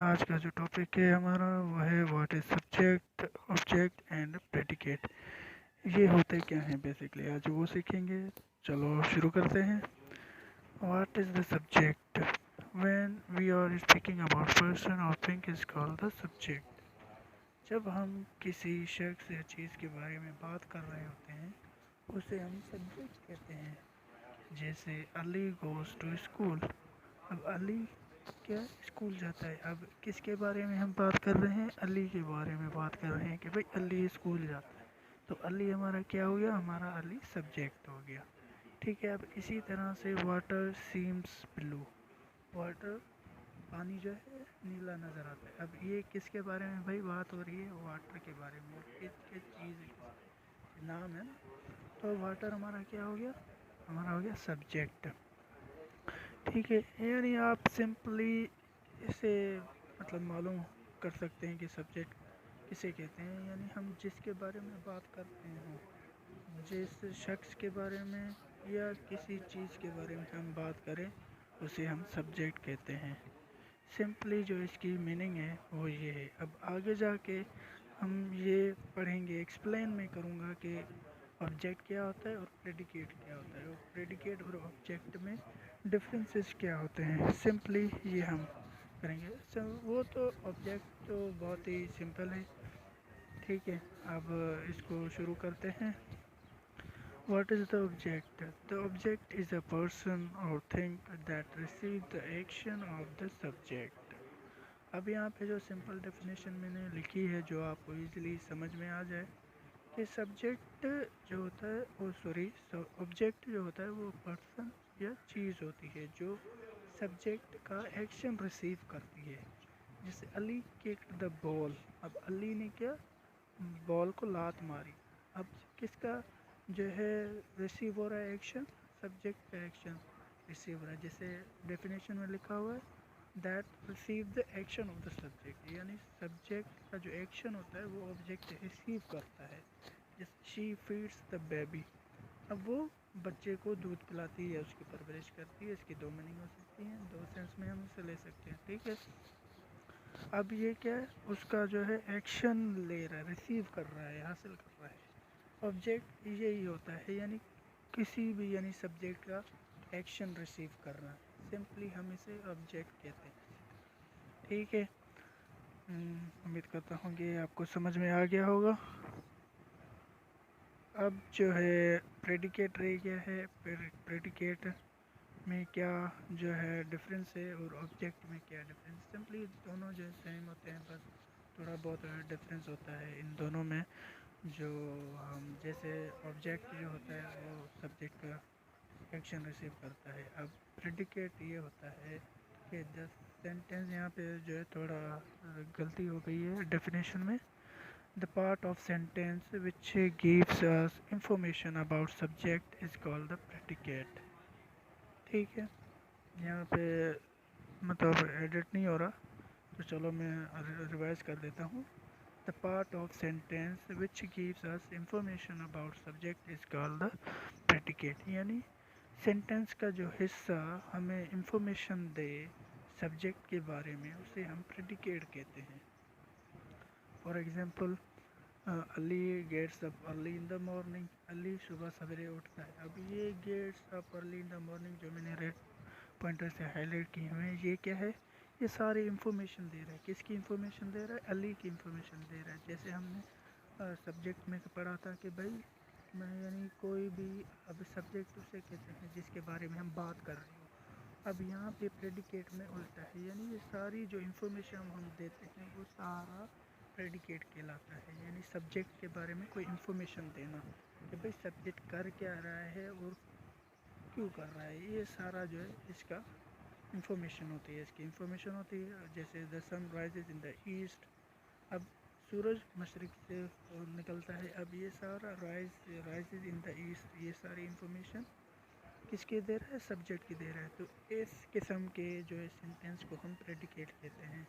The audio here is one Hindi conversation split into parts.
आज का जो टॉपिक है हमारा वो है what is subject object and predicate. ये होते क्या हैं बेसिकली आज वो सीखेंगे। चलो शुरू करते हैं। What is the subject? When we are speaking about person और thing is called the subject. जब हम किसी शख्स या चीज़ के बारे में बात कर रहे होते हैं उसे हम सब्जेक्ट कहते हैं। जैसे अली गोज़ टू स्कूल। अब अली क्या स्कूल जाता है। अब किसके बारे में हम बात कर रहे हैं? अली के बारे में बात कर रहे हैं कि भाई अली स्कूल जाता है। तो अली हमारा क्या हो गया? हमारा अली सब्जेक्ट हो गया। ठीक है। अब इसी तरह से वाटर सीम्स ब्लू। वाटर पानी जो है नीला नज़र आता है। अब ये किसके बारे में भाई बात हो रही है? वाटर के बारे में। किस किस चीज़ नाम है ना। तो वाटर हमारा क्या हो गया? हमारा हो गया सब्जेक्ट। ठीक है। यानी आप सिंपली इसे मतलब मालूम कर सकते हैं कि सब्जेक्ट किसे कहते हैं। यानी हम जिसके बारे में बात करते हैं, जिस शख्स के बारे में या किसी चीज़ के बारे में हम बात करें उसे हम सब्जेक्ट कहते हैं। सिंपली जो इसकी मीनिंग है वो ये है। अब आगे जाके हम ये पढ़ेंगे, एक्सप्लेन मैं करूँगा कि ऑब्जेक्ट क्या होता है और प्रेडिकेट क्या होता है और प्रेडिकेट और ऑब्जेक्ट में डिफरेंसेस क्या होते हैं। सिंपली ये हम करेंगे। वो तो ऑब्जेक्ट तो बहुत ही सिंपल है। ठीक है। अब इसको शुरू करते हैं। What is the object? The object is a person और thing that receive the action of the subject. अब यहाँ पे जो सिंपल डेफिनेशन मैंने लिखी है जो आपको इजीली समझ में आ जाए कि सब्जेक्ट जो होता है वो सॉरी ऑब्जेक्ट जो होता है वो पर्सन या चीज़ होती है जो सब्जेक्ट का एक्शन रिसीव करती है। जैसे अली किक्ड द बॉल। अब अली ने क्या? बॉल को लात मारी। अब किसका जो है रिसीव हो रहा है एक्शन? सब्जेक्ट का एक्शन रिसीव हो रहा है। जैसे डेफिनेशन में लिखा हुआ है that receive the action of the subject. यानी सब्जेक्ट का जो एक्शन होता है वो ऑब्जेक्ट रिसीव करता है। जैसे शी फीड्स द बेबी। अब वो बच्चे को दूध पिलाती है, उसकी परवरिश करती है। इसकी दो मीनिंग हो सकती हैं, दो सेंस में हम इसे ले सकते हैं। ठीक है। अब ये क्या है? उसका जो है एक्शन ले रहा है, रिसीव कर रहा है, हासिल कर रहा है। ऑब्जेक्ट यही होता है, यानी किसी भी यानी सब्जेक्ट का एक्शन रिसीव करना। सिंपली हम इसे ऑब्जेक्ट कहते हैं। ठीक है। उम्मीद करता हूँ कि आपको समझ में आ गया होगा। अब जो है प्रेडिकेट रह गया है। प्रेडिकेट में क्या जो है डिफरेंस है और ऑब्जेक्ट में क्या डिफरेंस। सिंपली दोनों जो सेम होते हैं, बस थोड़ा बहुत डिफरेंस होता है इन दोनों में। जो हम जैसे ऑब्जेक्ट जो होता है वो सब्जेक्ट का एक्शन रिसीव करता है। अब प्रेडिकेट ये होता है कि द सेंटेंस यहाँ पे जो है थोड़ा गलती हो गई है डेफिनेशन में। The part of sentence which gives us information about subject is called the predicate. ठीक है। यहाँ पे मतलब एडिट नहीं हो रहा, तो चलो मैं रिवाइज कर देता हूँ। The part of sentence which gives us information about subject is called the predicate. यानी सेंटेंस का जो हिस्सा हमें इंफॉर्मेशन दे सब्जेक्ट के बारे में उसे हम प्रेडिकेट कहते हैं। For example Ali gets up early in the morning. Ali सुबह सवेरे उठता है। अब ये gets up early in the morning जो मैंने रेड पॉइंटर से हाईलाइट किए हुए हैं, ये क्या है? ये सारी इंफॉर्मेशन दे रहा है। किसकी इंफॉर्मेशन दे रहा है? अली की इंफॉर्मेशन दे रहा है। जैसे हमने सब्जेक्ट में पढ़ा था कि भाई मैं यानी कोई भी अब सब्जेक्ट उसे कहते हैं जिसके बारे में हम बात कर रहे हो। अब यहाँ पे प्रेडिकेट में उल्टा है, यानी ये सारी जो इंफॉर्मेशन हम देते हैं वो सारा प्रेडिकेट कहलाता है। यानी सब्जेक्ट के बारे में कोई इंफॉर्मेशन देना कि भाई सब्जेक्ट कर क्या रहा है और क्यों कर रहा है, ये सारा जो है इसका इंफॉर्मेशन होती है, इसकी इंफॉर्मेशन होती है। जैसे the sun rises in the east. अब सूरज मशरक़ से निकलता है। अब ये सारा राइजेज इन द ईस्ट, ये सारी इंफॉर्मेशन किसके दे रहा है? सब्जेक्ट की दे रहा है। तो इस किस्म के जो है सेंटेंस को हम प्रेडिकेट कहते हैं।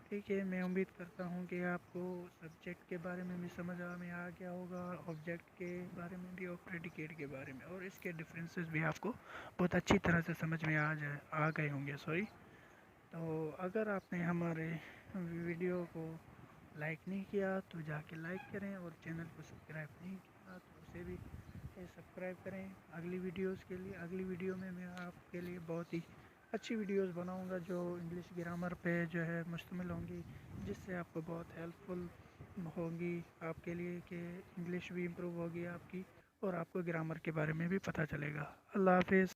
ठीक है। मैं उम्मीद करता हूँ कि आपको सब्जेक्ट के बारे में भी समझ में आ गया होगा, ऑब्जेक्ट के बारे में भी और प्रेडिकेट के बारे में, और इसके डिफरेंसेस भी आपको बहुत अच्छी तरह से समझ में आ गए होंगे। सॉरी। तो अगर आपने हमारे वीडियो को लाइक नहीं किया तो जाके लाइक करें, और चैनल को सब्सक्राइब नहीं किया तो उसे भी सब्सक्राइब करें अगली वीडियोस के लिए। अगली वीडियो में मैं आपके लिए बहुत ही अच्छी वीडियोस बनाऊंगा जो इंग्लिश ग्रामर पे जो है मुश्तमिल होंगी, जिससे आपको बहुत हेल्पफुल होंगी आपके लिए कि इंग्लिश भी इम्प्रूव होगी आपकी, और आपको ग्रामर के बारे में भी पता चलेगा। अल्लाह हाफिज़।